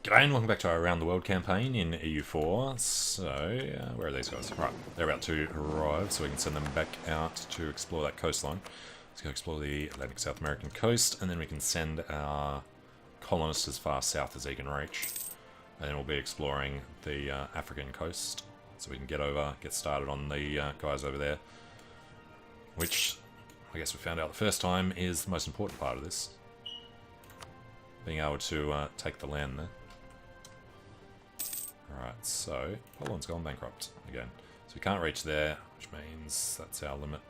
G'day and welcome back to our Around the World campaign in EU4. So, where are these guys? Right, they're about to arrive, so we can send them back out to explore that coastline. Let's go explore the Atlantic South American coast, and then we can send our colonists as far south as they can reach. And then we'll be exploring the African coast, so we can get started on the guys over there. Which, I guess we found out the first time, is the most important part of this. Being able to take the land there. Alright, so Poland's gone bankrupt again. So we can't reach there, which means that's our limit.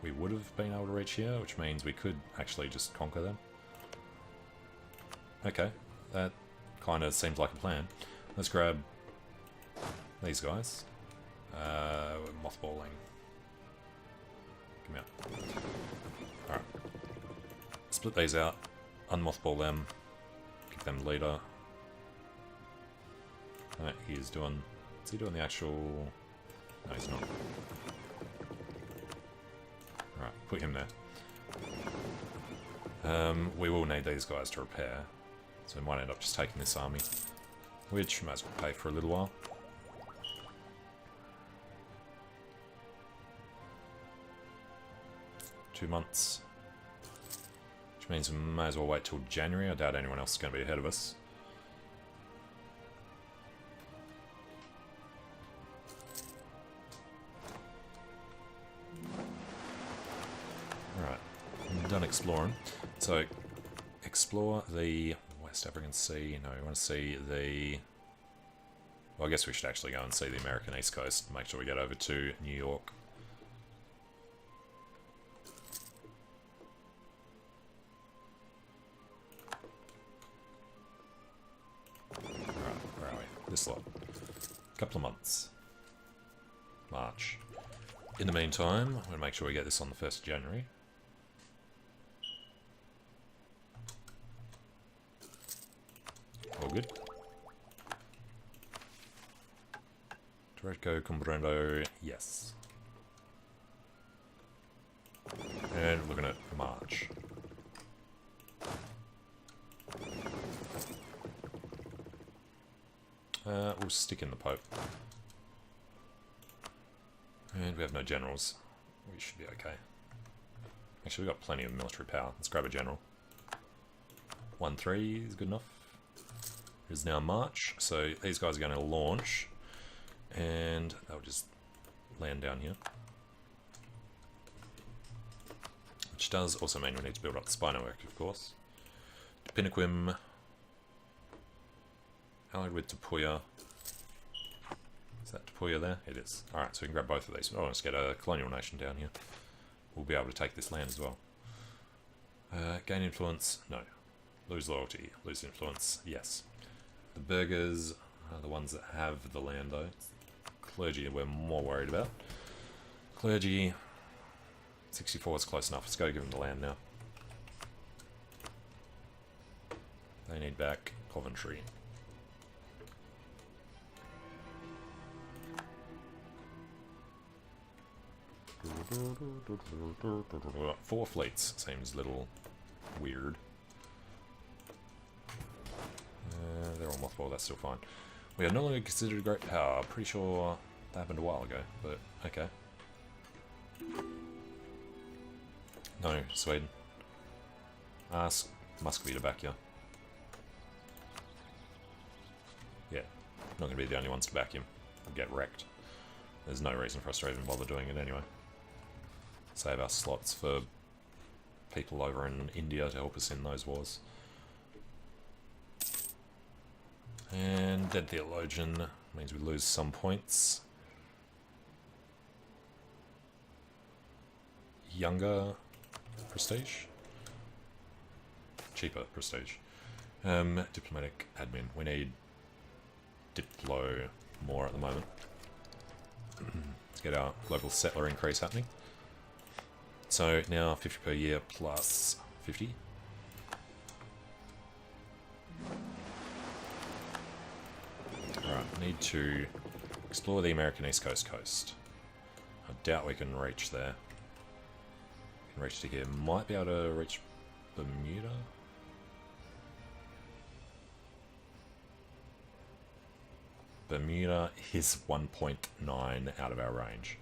We would have been able to reach here, which means we could actually just conquer them. Okay, that kind of seems like a plan. Let's grab these guys. We're mothballing. Come out. Alright. Split these out. Unmothball them. Give them leader. Alright, he's doing... Is he doing the actual... No, he's not. Alright, put him there. We will need these guys to repair. So we might end up just taking this army. Which might as well pay for a little while. Two months. Which means we may as well wait till January. I doubt anyone else is going to be ahead of us. Alright, I'm done exploring. So, explore the West African Sea. No, we want to see the... Well, I guess we should actually go and see the American East Coast. Make sure we get over to New York. Where are we? This lot. Couple of months. March. In the meantime, I'm going to make sure we get this on the 1st of January. All good. Directo comprendo, yes. And looking at March. We'll stick in the Pope. And we have no generals. We should be okay. Actually, we've got plenty of military power. Let's grab a general. 1-3 is good enough. It is now March, so these guys are going to launch. And they'll just land down here. Which does also mean we need to build up the spy network, of course. Pinaquim. Allied with Tapuya. Is that Tapuya there? It is. Alright, so we can grab both of these. Oh, let's get a colonial nation down here. We'll be able to take this land as well. Gain influence? No. Lose loyalty? Lose influence? Yes. The burghers are the ones that have the land, though. Clergy we're more worried about. Clergy... 64 is close enough. Let's go give them the land now. They need back Coventry. Four fleets seems a little weird. They're all mothballed, that's still fine. We are no longer considered a great power. Pretty sure that happened a while ago, but okay. No, Sweden. Ask Muscovy to back you. Yeah, not going to be the only ones to back him. We'll get wrecked. There's no reason for us to even bother doing it anyway. Save our slots for people over in India to help us in those wars. And Dead Theologian means we lose some points. Younger prestige? Cheaper prestige. Diplomatic admin. We need Diplo more at the moment. Let's get our local settler increase happening. So now 50 per year plus 50. Alright, need to explore the American East Coast coast. I doubt we can reach there. We can reach to here. Might be able to reach Bermuda? Bermuda is 1.9 out of our range.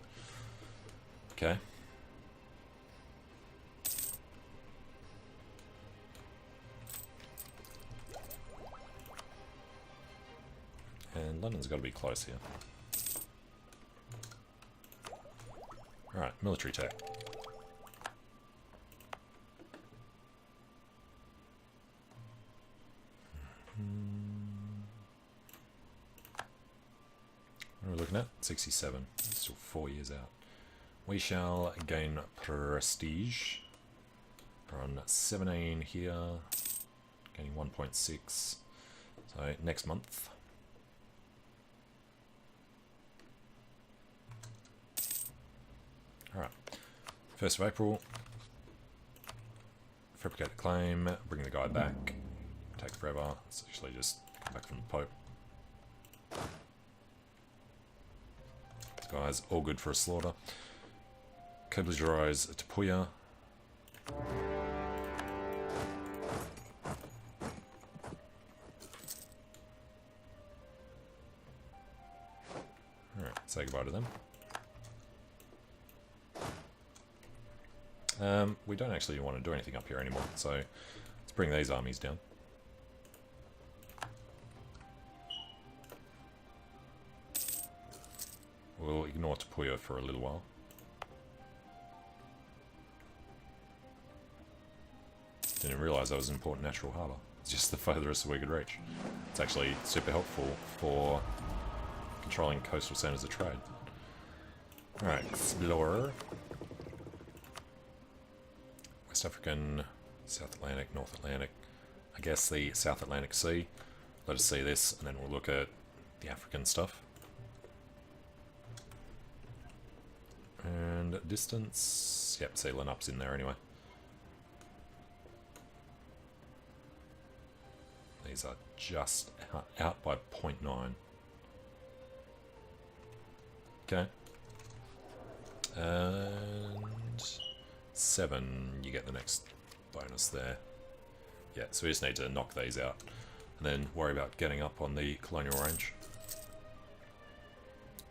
Okay. And London's got to be close here. Alright, military tech. What are we looking at? 67. Still 4 years out. We shall gain prestige. We're on 17 here. Gaining 1.6. So next month. Alright. 1st of April. Fabricate the claim. Bring the guy back. Take forever. It's actually just come back from the Pope. This guy's all good for a slaughter. Kobligerize Tapuya. Alright, say goodbye to them. We don't actually want to do anything up here anymore, so let's bring these armies down. We'll ignore Tapuya for a little while. Didn't realise that was an important natural harbour. It's just the furthest we could reach. It's actually super helpful for controlling coastal centres of trade. Alright, Explorer. West African, South Atlantic, North Atlantic. I guess the South Atlantic Sea. Let us see this, and then we'll look at the African stuff. And distance, yep, sea line up's in there anyway. These are just out by 0.9. Okay. And 7, you get the next bonus there. Yeah, so we just need to knock these out. And then worry about getting up on the colonial range.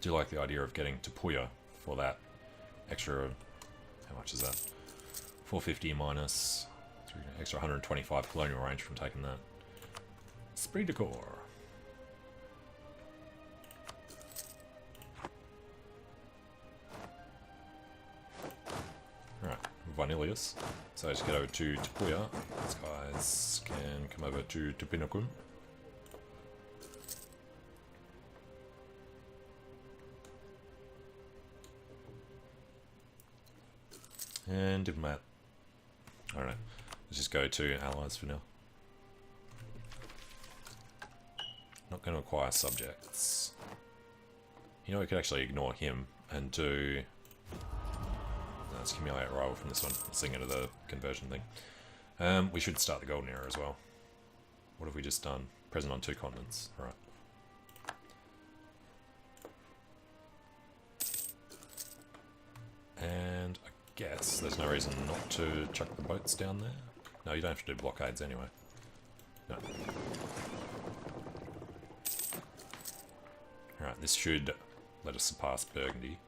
Do you like the idea of getting Tapuya for that extra, how much is that? 450 minus extra 125 colonial range from taking that. Esprit de corps. Alright, Vanilius. So just get over to Tapuya. These guys can come over to Tupinakun. And diplomat. I don't know. Let's just go to allies for now. Not going to acquire subjects. You know, we could actually ignore him and do... Let's accumulate a rival from this one. Sing into the conversion thing. We should start the Golden Era as well. What have we just done? Present on 2 continents. Right. And I guess there's no reason not to chuck the boats down there. No, you don't have to do blockades anyway. No. Alright, this should let us surpass Burgundy.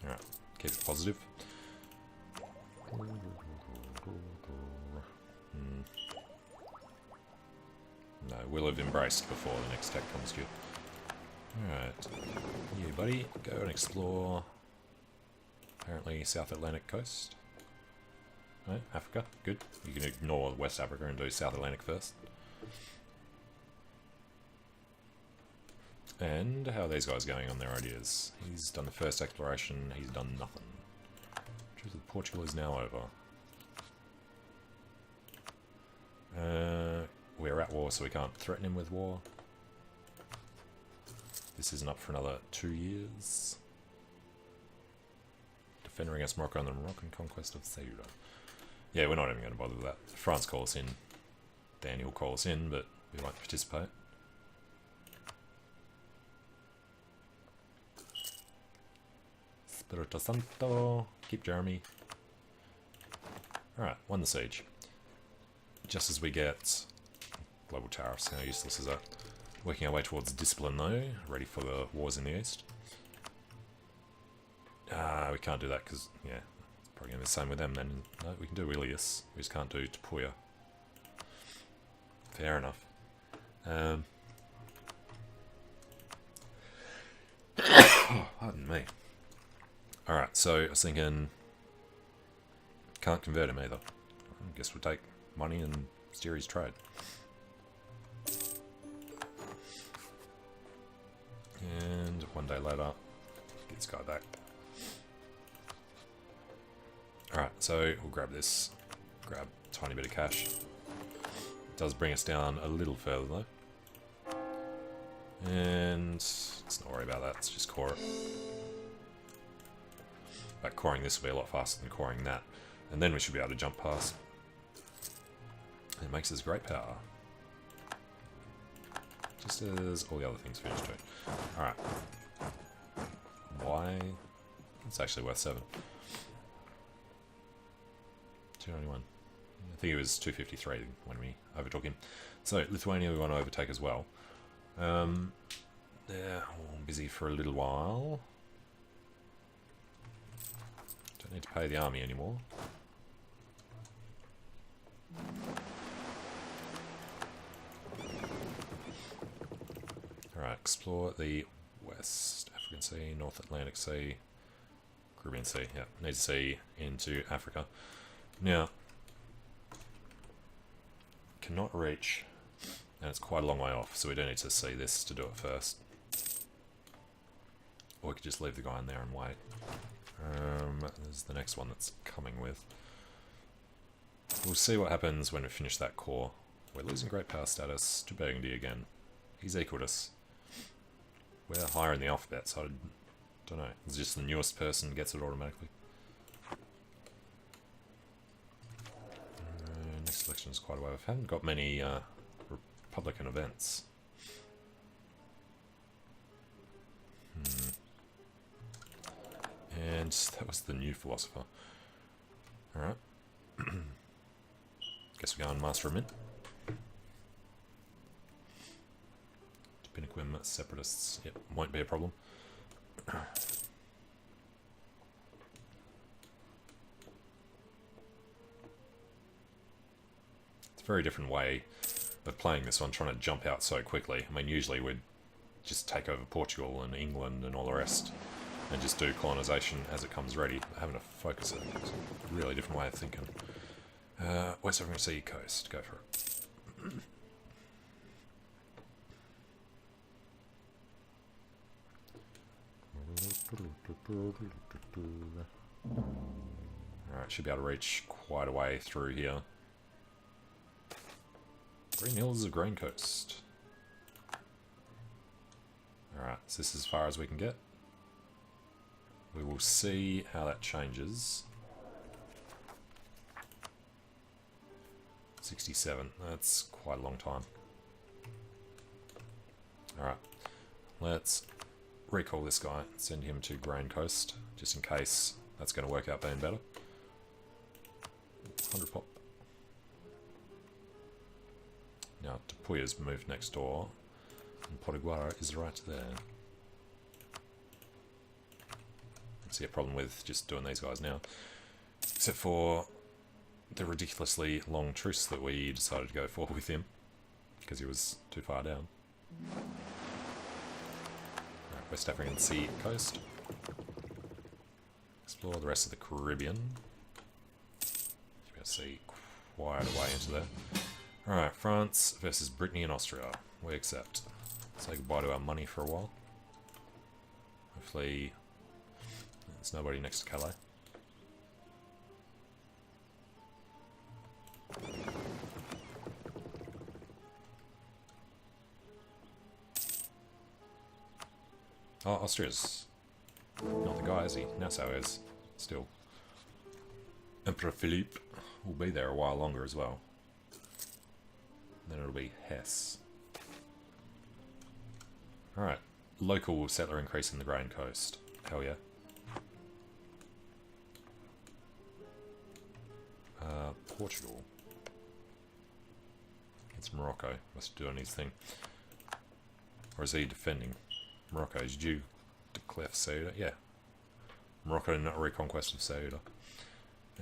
Alright, keep it positive. No, we'll have embraced before the next tech comes due. Alright, you buddy, go and explore. Apparently South Atlantic coast. No, Africa, good. You can ignore West Africa and do South Atlantic first. And how are these guys going on their ideas? He's done the first exploration, he's done nothing. Truth of Portugal is now over. We're at war, so we can't threaten him with war. This isn't up for another 2 years. Defending against Morocco and the Moroccan conquest of Ceuta. Yeah, we're not even going to bother with that. France call us in. Danny will call us in, but we won't participate. Espirito Santo. Keep Jeremy. Alright, won the siege. Just as we get global tariffs, how useless is that? Working our way towards discipline though, ready for the wars in the east. We can't do that because, yeah, it's probably going to be the same with them then. No, we can do Ilias, we just can't do Tapuya. Fair enough. Pardon me. Alright, so I was thinking, can't convert him either. I guess we'll take money and steer his trade. And one day later, get this guy back. Alright, so we'll grab this. Grab a tiny bit of cash. It does bring us down a little further though. And let's not worry about that, let's just core it. But coring this will be a lot faster than coring that. And then we should be able to jump past. It makes us great power. Just as all the other things finish too. Alright. Why? It's actually worth 7. 291. I think it was 253 when we overtook him. So, Lithuania we want to overtake as well. They're all busy for a little while. Don't need to pay the army anymore. Alright, explore the West African Sea, North Atlantic Sea, Caribbean Sea. Yeah, need to see into Africa. Now, cannot reach, and it's quite a long way off, so we do need to see this to do it first. Or we could just leave the guy in there and wait. There's the next one that's coming with. We'll see what happens when we finish that core. We're losing great power status to Burgundy again. He's equaled us. We're higher in the alphabet, so I don't know. It's just the newest person gets it automatically. Next election is quite a way. We haven't got many Republican events. And that was the new philosopher. Alright. Guess we go and master a mint. Piniquim separatists. Yep, won't be a problem. It's a very different way of playing this one, trying to jump out so quickly. I mean, usually we'd just take over Portugal and England and all the rest, and just do colonisation as it comes ready. But having to focus it is a really different way of thinking. West African Sea coast, go for it. Alright, should be able to reach quite a way through here. Green Hills is a grain coast. Alright, so this is as far as we can get. We will see how that changes. 67, that's quite a long time. Alright, let's recall this guy, send him to Grain Coast, just in case that's going to work out being better. 100 pop. Now, Tapuya's moved next door, and Potiguara is right there. Don't see a problem with just doing these guys now, except for the ridiculously long truce that we decided to go for with him, because he was too far down. West African Sea coast. Explore the rest of the Caribbean. You'll be able to see quite a way into there. Alright, France versus Brittany and Austria. We accept. Say goodbye to our money for a while. Hopefully there's nobody next to Calais. Oh, Austria's not the guy, is he? Nassau is. Still. Emperor Philippe will be there a while longer as well. Then it'll be Hesse. Alright. Local settler increase in the Grain Coast. Hell yeah. Portugal. It's Morocco. Must be doing his thing. Or is he defending? Morocco, did you declare for Ceuta? Yeah. Morocco not reconquest of Ceuta.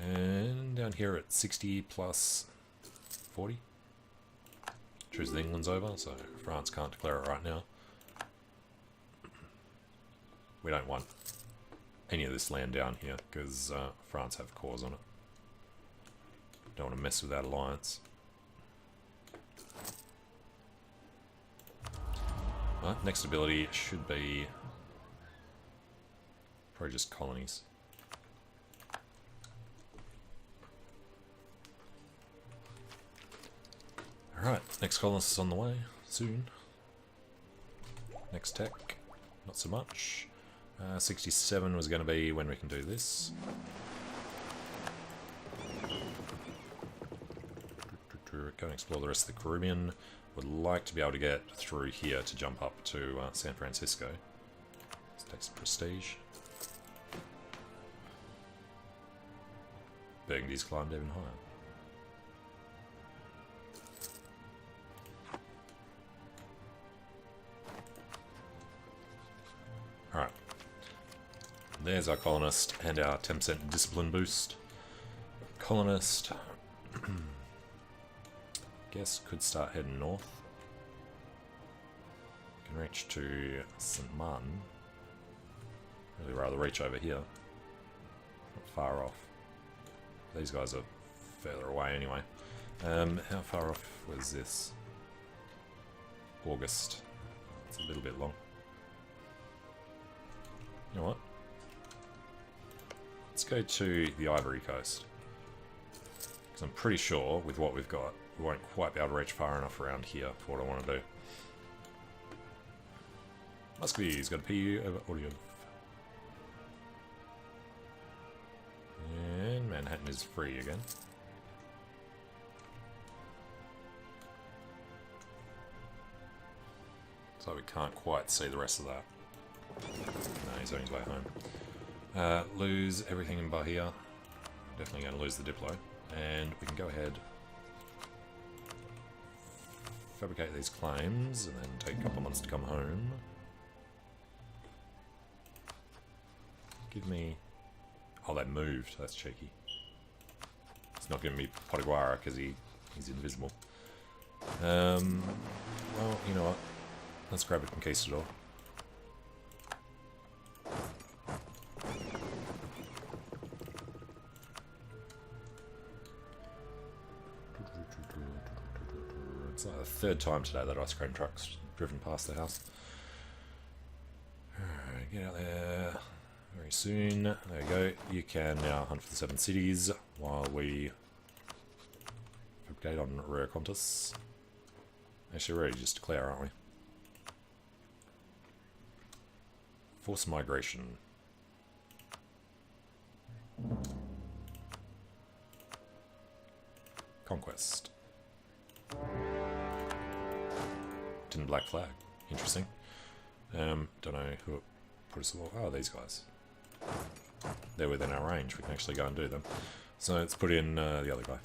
And down here at 60 plus 40. Choose the England's over, so France can't declare it right now. We don't want any of this land down here, because France have cores on it. Don't want to mess with that alliance. Right, next ability should be probably just colonies. Alright, next colonist is on the way, soon. Next tech, not so much. 67 was going to be when we can do this. Go and explore the rest of the Caribbean. Would like to be able to get through here to jump up to San Francisco. Let's take some prestige. Burgundy's climbed even higher. Alright. There's our colonist and our 10% discipline boost. Colonist, guess could start heading north. Can reach to St. Martin. Really rather reach over here. Not far off. These guys are further away anyway. How far off was this? August. It's a little bit long. You know what? Let's go to the Ivory Coast. Because I'm pretty sure, with what we've got, we won't quite be able to reach far enough around here for what I want to do. Muscovy's got a PU over audio. And Manhattan is free again. So we can't quite see the rest of that. No, he's on his way home. Lose everything in Bahia. Definitely going to lose the Diplo. And we can go ahead, fabricate these claims, and then take a couple of months to come home. Give me... Oh, they moved. That's cheeky. It's not giving me Potiguara because he's invisible. Well, you know what? Let's grab a conquistador. It's like the third time today that ice cream truck's driven past the house. Alright, get out there very soon. There you go. You can now hunt for the 7 cities while we update on Rare Contis. Actually, we're ready to just declare, aren't we? Forced migration. Conquest. Didn't black flag. Interesting. Don't know who it put us all. Oh, these guys. They're within our range. We can actually go and do them. So let's put in the other guy.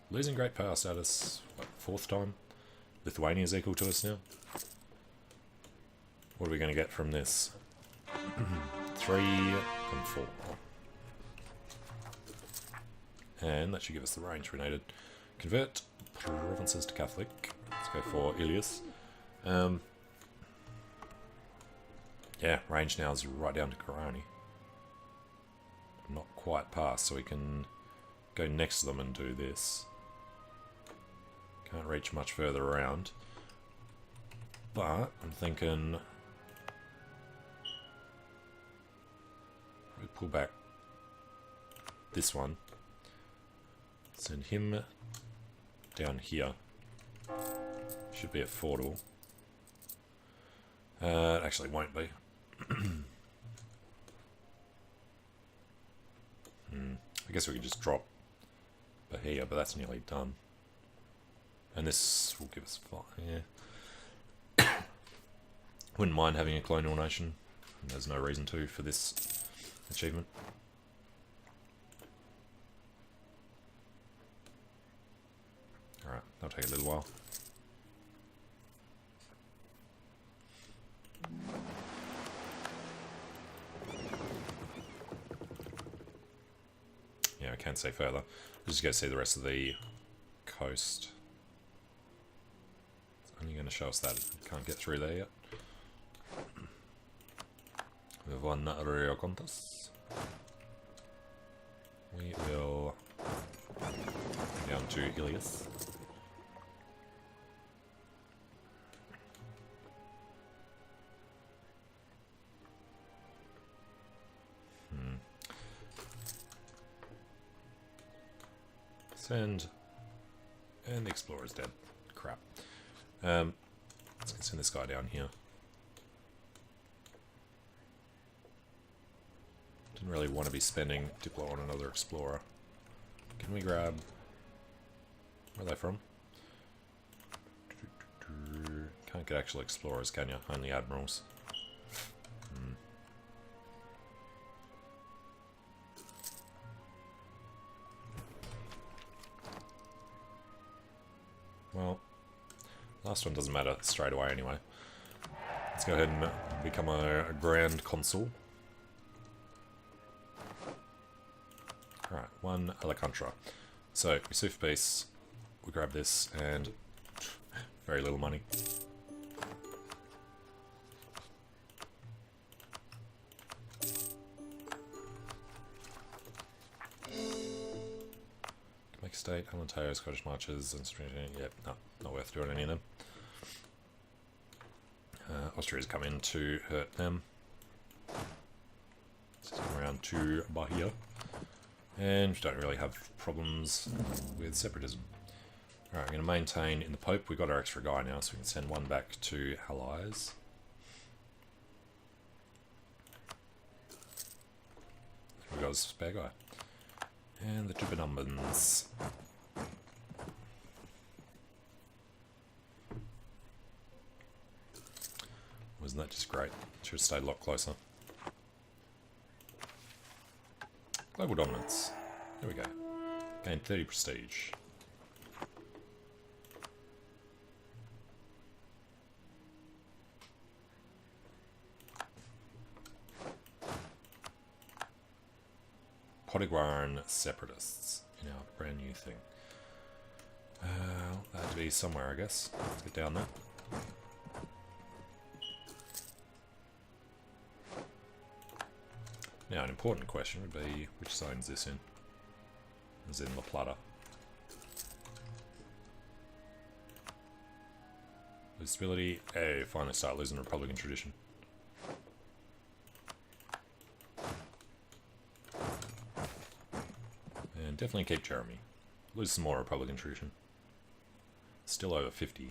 Losing great power status. What, 4th time? Lithuania's equal to us now. What are we going to get from this? 3 and 4. And that should give us the range we needed. Convert provinces to Catholic. Let's go for Ilias. Yeah, range now is right down to Korani. Not quite past, so we can go next to them and do this. Can't reach much further around. But I'm thinking we pull back this one. Send him down here. Should be at Fordal. It actually won't be. I guess we could just drop Bahia, but that's nearly done. And this will give us 5. Yeah. Wouldn't mind having a colonial nation. There's no reason to for this achievement. Alright, that'll take a little while. Yeah, I can't say further. Just go see the rest of the coast. It's only going to show us that. Can't get through there yet. We have one Rio Contas. We will go down to Ilias. Send. And the Explorer's dead. Crap. Let's send this guy down here. Didn't really want to be spending Diplo on another Explorer. Can we grab... Where are they from? Can't get actual Explorers, can you? Only Admirals. Well, last one doesn't matter straight away anyway. Let's go ahead and become a Grand Consul. Alright, one Alacantra. So, we sue for peace, we grab this, and very little money. Quebec State, Ontario, Scottish Marches, and yep, no, not worth doing any of them. Austria's come in to hurt them. Let's come around to Bahia. And we don't really have problems with separatism. Alright, we're going to maintain in the Pope. We've got our extra guy now, so we can send one back to Allies. We've got a spare guy. And the Tupanumbans. Wasn't that just great? Should have stayed a lot closer. Global dominance. There we go. Gain 30 prestige. Potiguaran separatists in our brand new thing. That had to be somewhere, I guess. Let's get down there. Now, an important question would be, which zone is this in? Is in La Plata. Lose stability. Hey, finally start losing Republican tradition. And definitely keep Jeremy. Lose some more Republican tradition. Still over 50.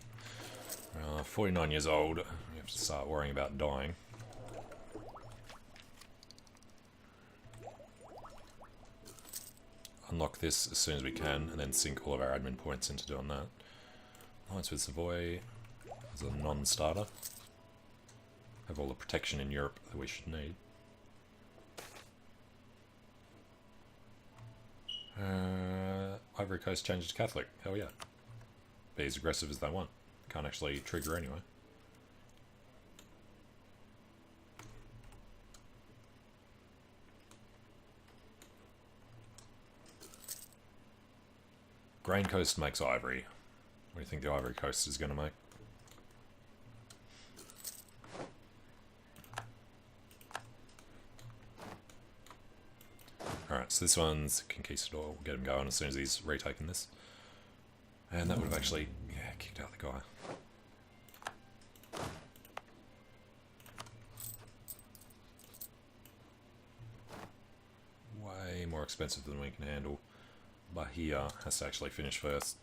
49 years old. We have to start worrying about dying. Unlock this as soon as we can, and then sink all of our admin points into doing that. Alliance with Savoy as a non-starter. Have all the protection in Europe that we should need. Ivory Coast changes to Catholic. Hell yeah. Be as aggressive as they want. Can't actually trigger anyway. Grain Coast makes ivory. What do you think the Ivory Coast is going to make? Alright, so this one's Conquistador. We'll get him going as soon as he's retaken this. And that would have actually, yeah, kicked out the guy. Way more expensive than we can handle. Bahia has to actually finish first.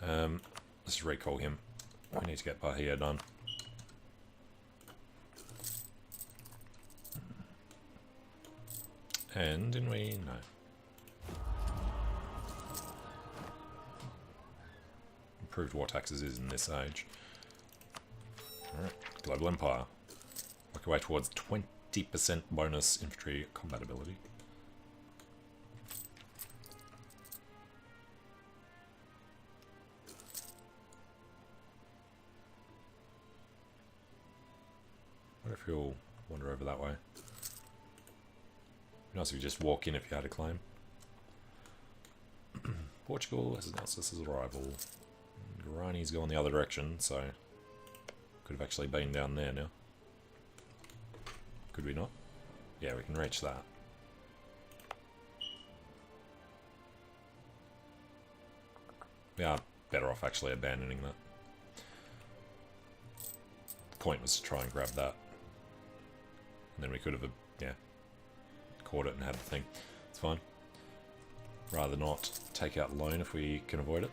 Let's recall him. We need to get Bahia done. And didn't we? No. Improved war taxes is in this age. Alright, Global Empire. Work our way towards 20 20% bonus infantry compatibility. What if you'll wander over that way? Nice if you just walk in if you had a claim. Portugal has announced this as arrival. Guarani's going the other direction, so could have actually been down there now. Could we not? Yeah, we can reach that. We are better off actually abandoning that. The point was to try and grab that. And then we could have, yeah, caught it and had the thing. It's fine. Rather not take out the loan if we can avoid it.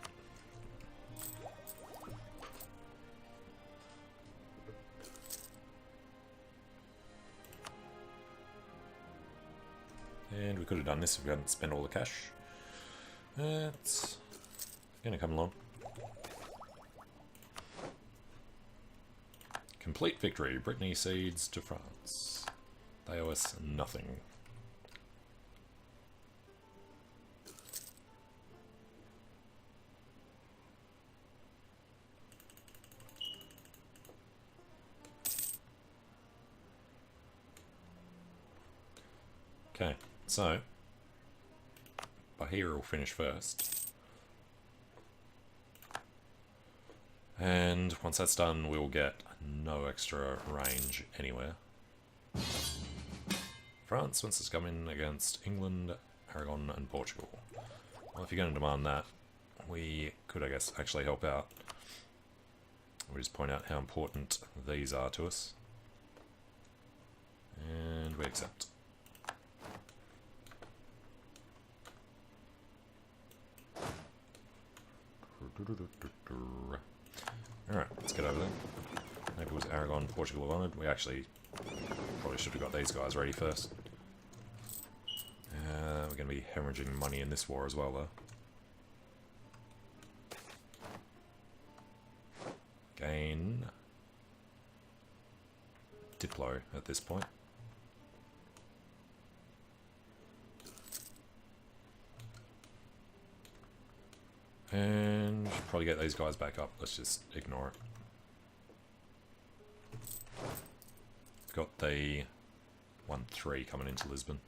And we could have done this if we hadn't spent all the cash. It's gonna come along. Complete victory. Brittany cedes to France. They owe us nothing. Okay, so Bahia will finish first. And once that's done, we'll get no extra range anywhere. France wants us to come in against England, Aragon, and Portugal. Well, if you're going to demand that, we could, I guess, actually help out. We'll just point out how important these are to us. And we accept. Alright, let's get over there. Maybe it was Aragon, Portugal wanted. We actually probably should have got these guys ready first. We're going to be hemorrhaging money in this war as well, though. Gain Diplo at this point. And probably get these guys back up. Let's just ignore it. Got the 1-3 coming into Lisbon.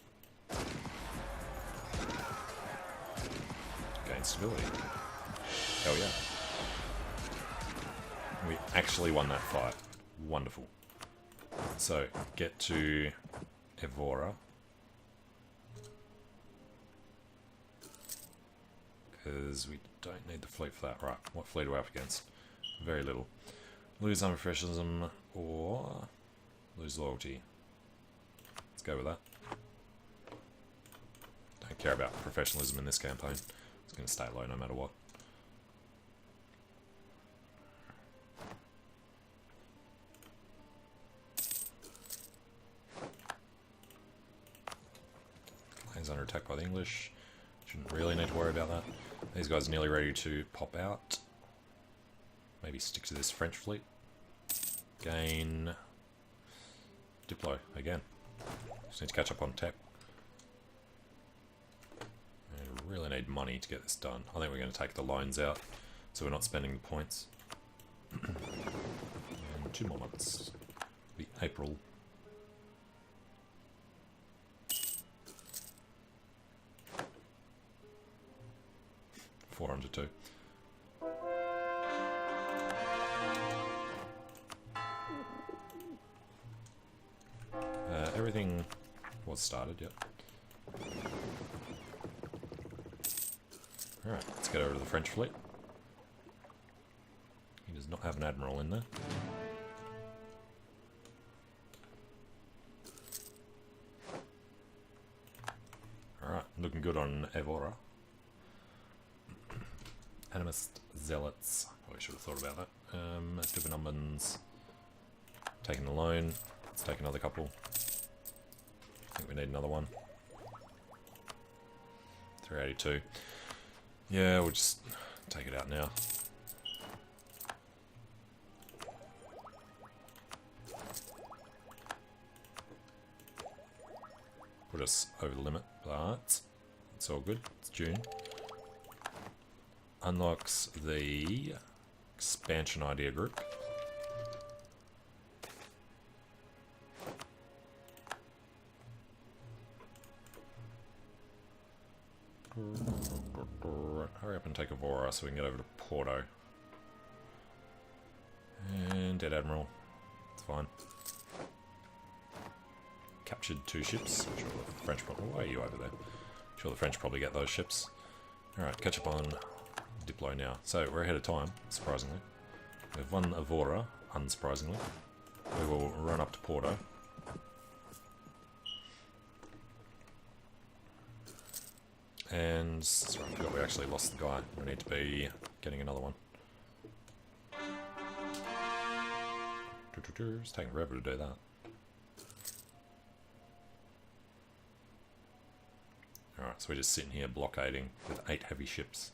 Gain stability. Hell yeah. We actually won that fight. Wonderful. So, get to Evora. Because we don't need the fleet for that. Right, what fleet are we up against? Very little. Lose unprofessionalism or lose loyalty. Let's go with that. Don't care about professionalism in this campaign. It's going to stay low no matter what. Plane's under attack by the English. Shouldn't really need to worry about that. These guys are nearly ready to pop out. Maybe stick to this French fleet. Gain Diplo again. Just need to catch up on tech. I really need money to get this done. I think we're going to take the loans out so we're not spending the points. And 2 more months. It'll be April. $402. Everything was started, yep. Alright, let's get over to the French fleet. He does not have an admiral in there. Alright, looking good on Evora. Animist Zealots. Probably should have thought about that. Active numbers. Taking the loan. Let's take another couple. I think we need another one. 382. Yeah, we'll just take it out now. put us over the limit, but it's all good. It's June. Unlocks the expansion idea group. Hurry up and take Avora so we can get over to Porto. And Dead Admiral. It's fine. Captured 2 ships. I'm sure the French probably... Why are you over there? I'm sure the French probably get those ships. Alright, catch up on Diplo now. So, we're ahead of time, surprisingly. We have one Avora, unsurprisingly. We will run up to Porto. And, sorry, I forgot we actually lost the guy. We need to be getting another one. It's taking forever to do that. Alright, so we're just sitting here blockading with 8 heavy ships.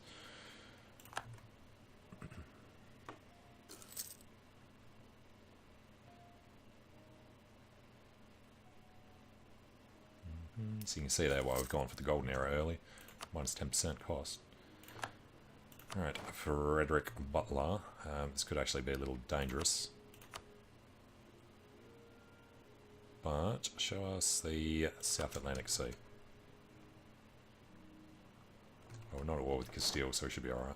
So you can see there why we've gone for the golden era early. Minus 10% cost. Alright, Frederick Butler. This could actually be a little dangerous. But show us the South Atlantic Sea. Oh, we're not at war with Castile, so we should be alright.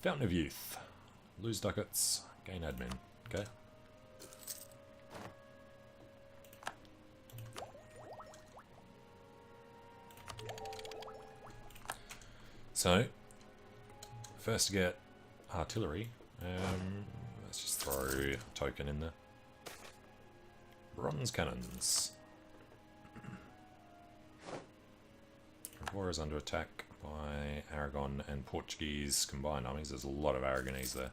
Fountain of Youth. Lose ducats, gain admin. Okay. So, first to get artillery, let's just throw a token in there. Bronze cannons. War is under attack by Aragon and Portuguese combined armies. There's a lot of Aragonese there.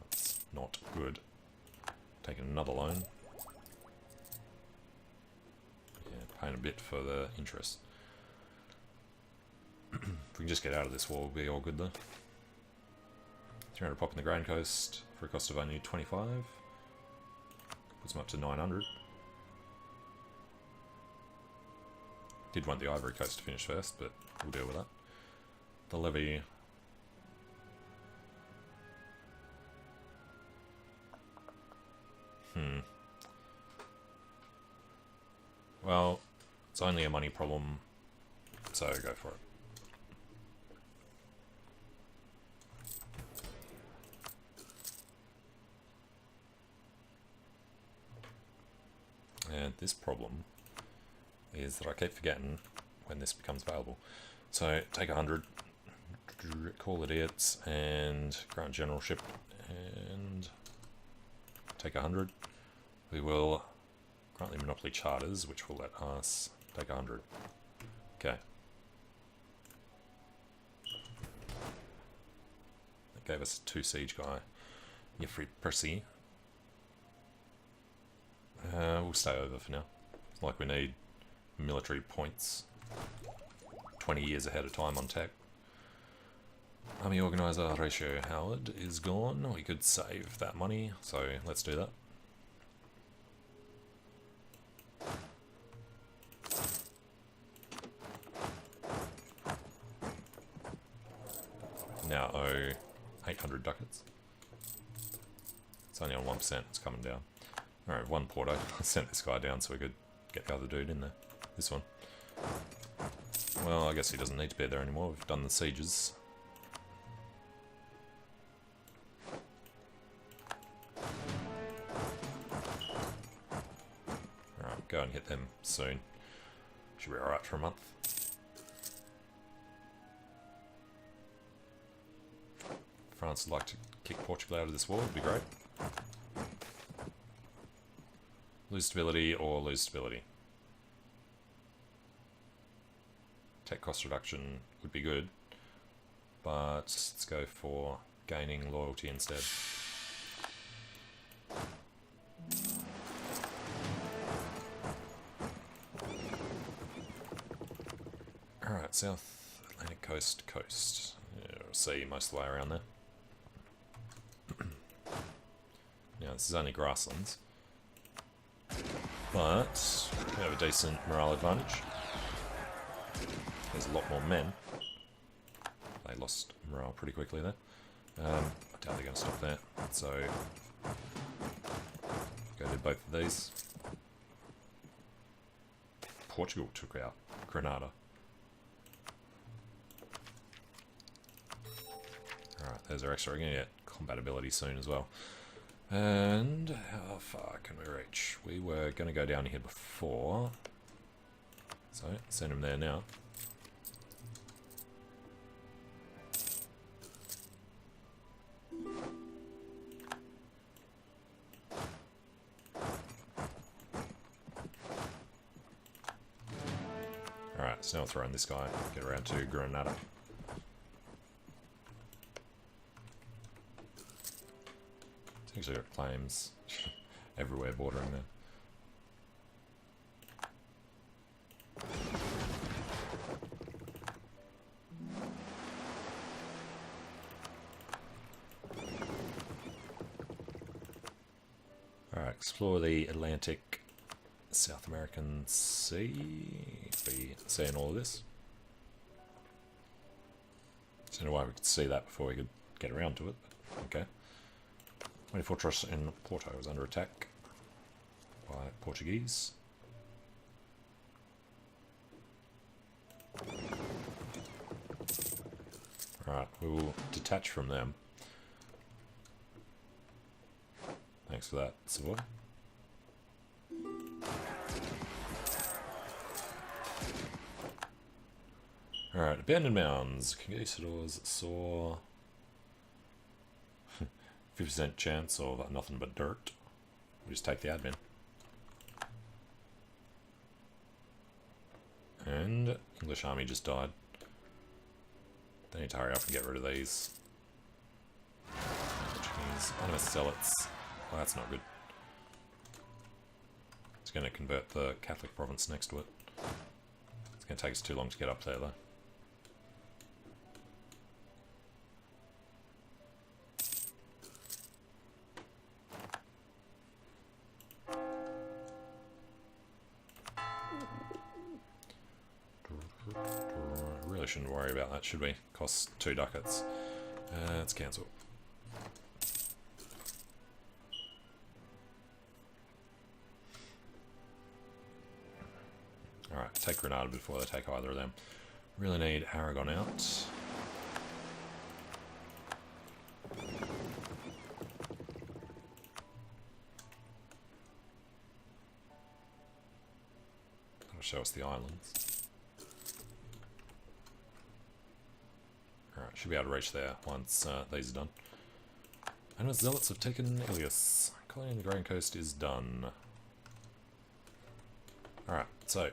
That's not good. Taking another loan. Yeah, paying a bit for the interest. If we can just get out of this war, we'll be all good though. 300 pop in the Grand Coast for a cost of only 25. Puts them up to 900. Did want the Ivory Coast to finish first, but we'll deal with that. The levy. Well, it's only a money problem, so go for it. And this problem is that I keep forgetting when this becomes available. So take 100, call idiots, and grant generalship, and take 100. We will grant the monopoly charters, which will let us take 100. Okay. That gave us a 2 siege guy. Jeffrey Percy. We'll stay over for now. It's like we need military points 20 years ahead of time on tech. Army Organizer Ratio Howard is gone. We could save that money, so let's do that. Now owe 800 ducats. It's only on 1%, it's coming down. Alright, one Porto. I sent this guy down so we could get the other dude in there. This one. Well, I guess he doesn't need to be there anymore. We've done the sieges. Alright, go and hit them soon. Should be alright for a month. France would like to kick Portugal out of this war, would be great. Lose stability or lose stability. Tech cost reduction would be good, but let's go for gaining loyalty instead. Alright, South Atlantic coast. Yeah, sea most of the way around there. Now this is only grasslands. But we have a decent morale advantage. There's a lot more men. They lost morale pretty quickly there. I doubt they're going to stop there. So, go to both of these. Portugal took out Grenada. Alright, there's our extra. We're going to get compatibility soon as well. And how far can we reach? We were going to go down here before. So, send him there now. Alright, so now we'll throw in this guy, get around to Grenada. It's actually got claims everywhere bordering there. Alright, explore the Atlantic, South American Sea. Be seeing all of this. Don't know why we could see that before we could get around to it, but okay. Main fortress in Porto was under attack by Portuguese. Alright, we will detach from them. Thanks for that, Savoy. Alright, abandoned mounds. Conquistadors saw 50% chance of nothing but dirt. We just take the admin. And English army just died. They need to hurry up and get rid of these. Portuguese anonymous zealots. Oh, that's not good. It's going to convert the Catholic province next to it. It's going to take us too long to get up there though. Really shouldn't worry about that, should we? Costs 2 ducats. Let's cancel. Alright, take Grenada before they take either of them. Really need Aragon out. That'll show us the islands. Alright, should be able to reach there once these are done. And the zealots have taken Ilias. Colony on the Grand Coast is done. Alright, so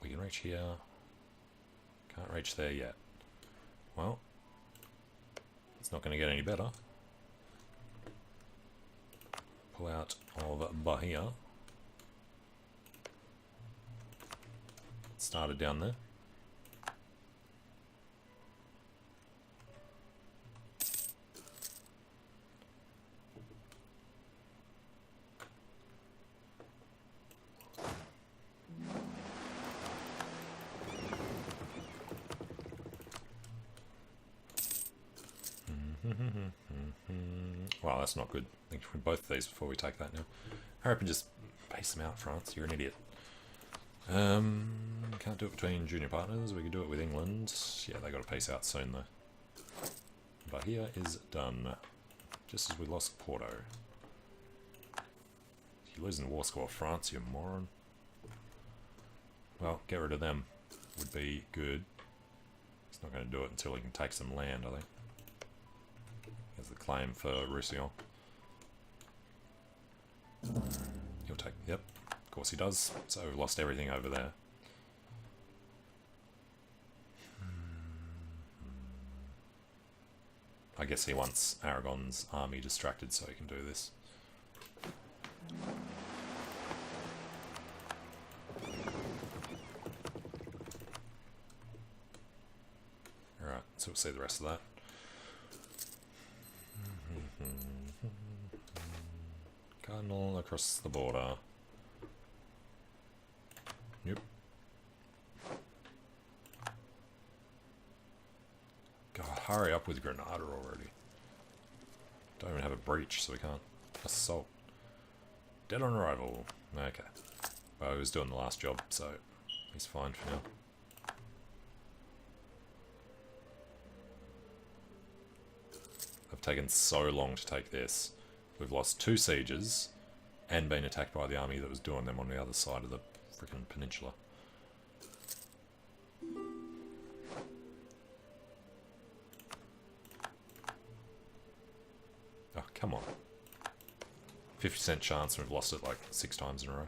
we can reach here. Can't reach there yet. Well, it's not going to get any better. Pull out of Bahia. Started down there. Wow, that's not good. I think we both of these before we take that now. Hurry up and just base them out, France. You're an idiot. Can't do it between junior partners. We can do it with England. Yeah, they got to pace out soon though. Bahia is done. Just as we lost Porto. You're losing the war score, France, you moron. Well, get rid of them would be good. He's not going to do it until he can take some land, I think. There's the claim for Roussillon. He'll take, yep, of course he does. So we've lost everything over there. I guess he wants Aragon's army distracted so he can do this. Alright, so we'll see the rest of that. Cardinal across the border. Yep. God, hurry up with Granada already. Don't even have a breach, so we can't assault. Dead on arrival. Okay. Well, he was doing the last job, so he's fine for now. I've taken so long to take this. We've lost 2 sieges and been attacked by the army that was doing them on the other side of the freaking peninsula. Oh, come on. 50% chance and we've lost it like 6 times in a row.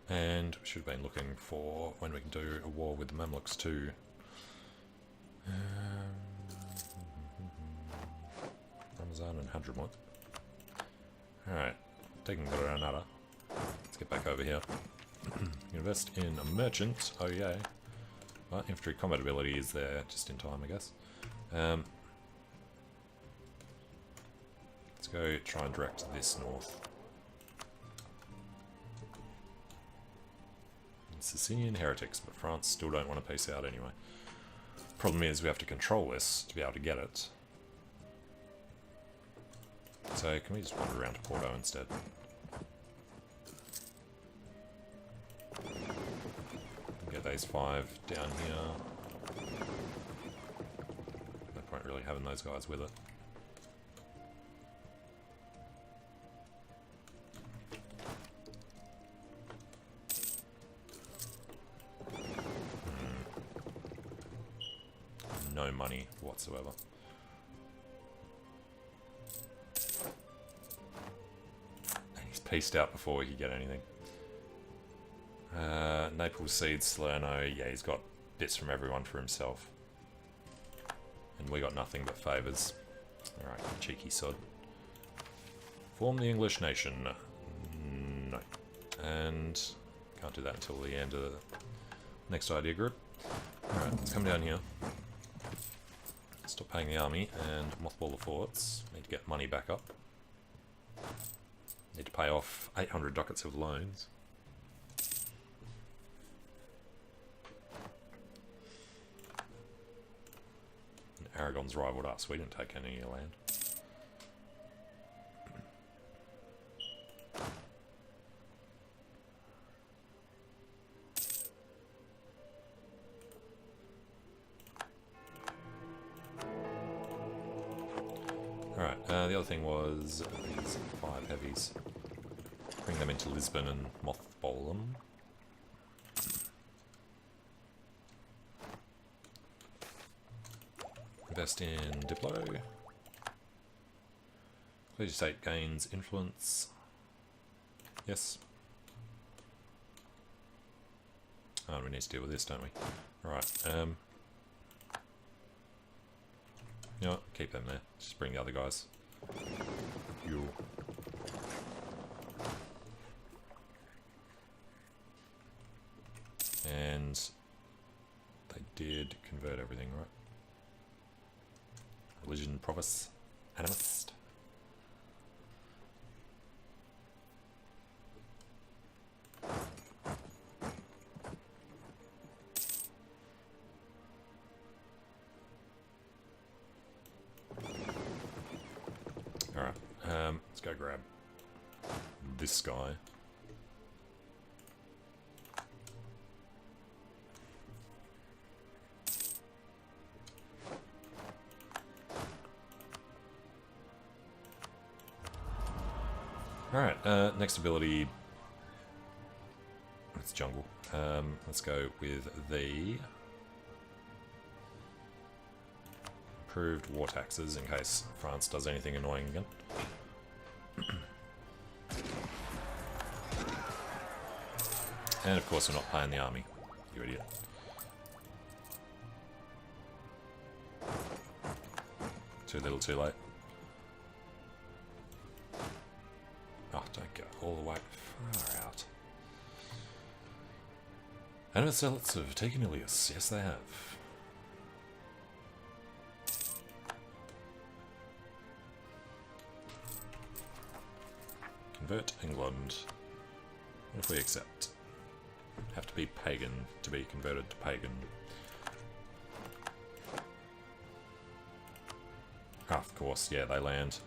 And we should have been looking for when we can do a war with the Mamluks too. Ramazan and Hadramut. Alright, taking Granada. Let's get back over here. Invest in a merchant. Oh yeah. Well, infantry combat ability is there just in time, I guess. Let's go try and direct this north. Sicilian heretics, but France still don't want to peace out anyway. Problem is we have to control this to be able to get it. So can we just wander around to Porto instead? Get these 5 down here. No point really having those guys with it. No money whatsoever. And he's pieced out before we could get anything. Naples Seed, Salerno, yeah, he's got bits from everyone for himself. And we got nothing but favours. Alright, cheeky sod. Form the English nation. No. And can't do that until the end of the next idea group. Alright, let's come down here. Stop paying the army and mothball the forts. Need to get money back up. Need to pay off 800 ducats of loans. And Aragon's rivaled us. We didn't take any land. Alright, the other thing was these 5 heavies. Bring them into Lisbon and mothball them. Invest in Diplo. Please state gains influence. Yes. Oh, we need to deal with this, don't we? Alright, you know what? Keep them there. Just bring the other guys. Fuel. And they did convert everything, right? Religion, province, animist. Alright, let's go grab this guy. Alright, next ability. It's jungle. Let's go with the improved war taxes in case France does anything annoying again. And of course we're not paying the army, you idiot. Too little, too late. Oh, don't go all the way far out. Animate zealots have taken Ilias. Yes, they have. Convert England. What if we accept? Have to be pagan to be converted to pagan. Ah, of course, yeah, they land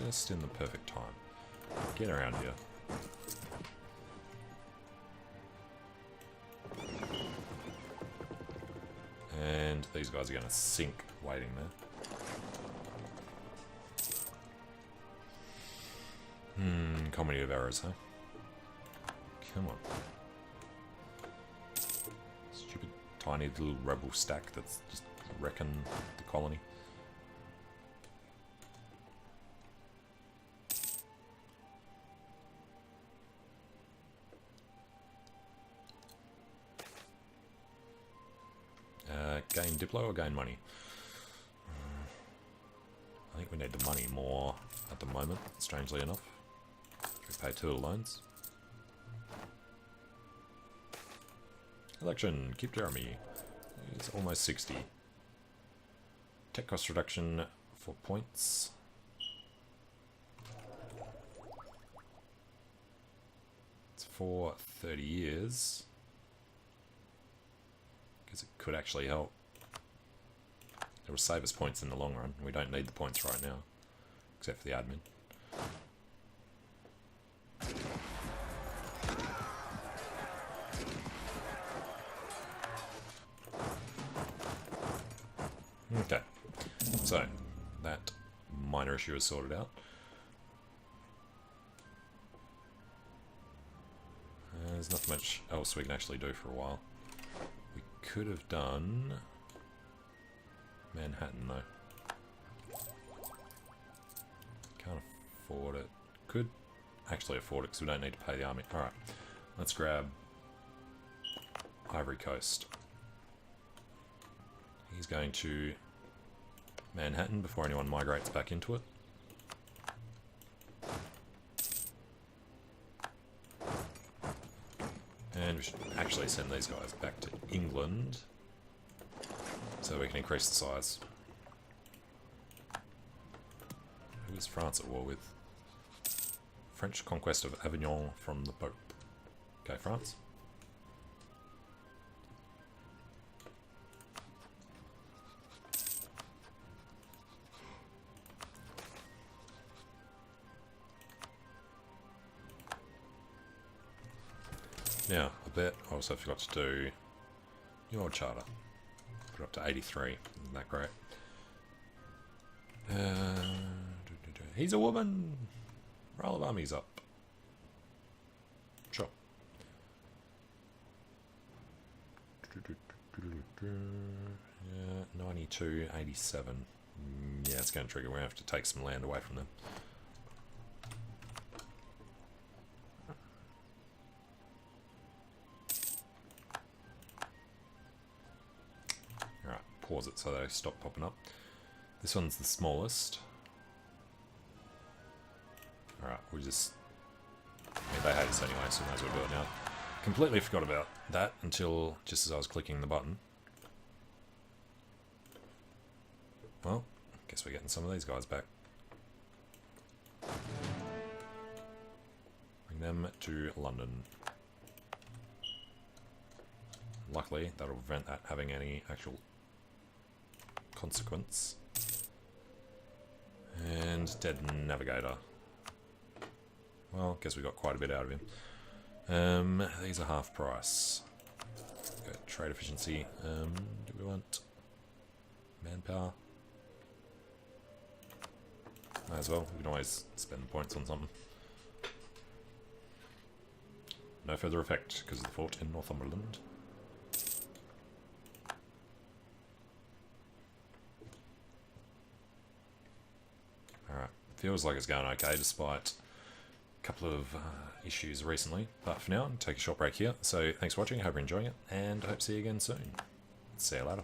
just in the perfect time. Get around here. And these guys are going to sink waiting there. Comedy of errors, huh? Come on. Stupid tiny little rebel stack that's just wrecking the colony. Gain Diplo or gain money? I think we need the money more at the moment, strangely enough. We pay 2 loans. Election, keep Jeremy. He's almost 60. Tech cost reduction for points. It's for 30 years. Because it could actually help. It will save us points in the long run. We don't need the points right now, except for the admin. Okay, so that minor issue is sorted out. There's not much else we can actually do for a while. We could have done Manhattan though. Can't afford it. Could actually afford it because we don't need to pay the army. Alright, let's grab Ivory Coast. He's going to Manhattan before anyone migrates back into it. And we should actually send these guys back to England so we can increase the size. Who is France at war with? French conquest of Avignon from the Pope. Okay, France. Now, I bet I also forgot to do your charter. Put it up to 83. Isn't that great? He's a woman! Roll of armies up. Sure. Yeah, 92, 87. Yeah, it's going to trigger. We're going to have to take some land away from them. Alright, pause it so they stop popping up. This one's the smallest. Alright, we just... I mean, they hate us anyway, so we might as well do it now. Completely forgot about that until just as I was clicking the button. Well, guess we're getting some of these guys back. Bring them to London. Luckily, that'll prevent that having any actual consequence. And Dead Navigator. Well, guess we got quite a bit out of him. These are half price. Got trade efficiency. Do we want manpower? Might as well. We can always spend the points on something. No further effect because of the fort in Northumberland. Alright, feels like it's going okay despite a couple of issues recently. But for now, take a short break here. So thanks for watching, hope you're enjoying it, and I hope to see you again soon. See you later.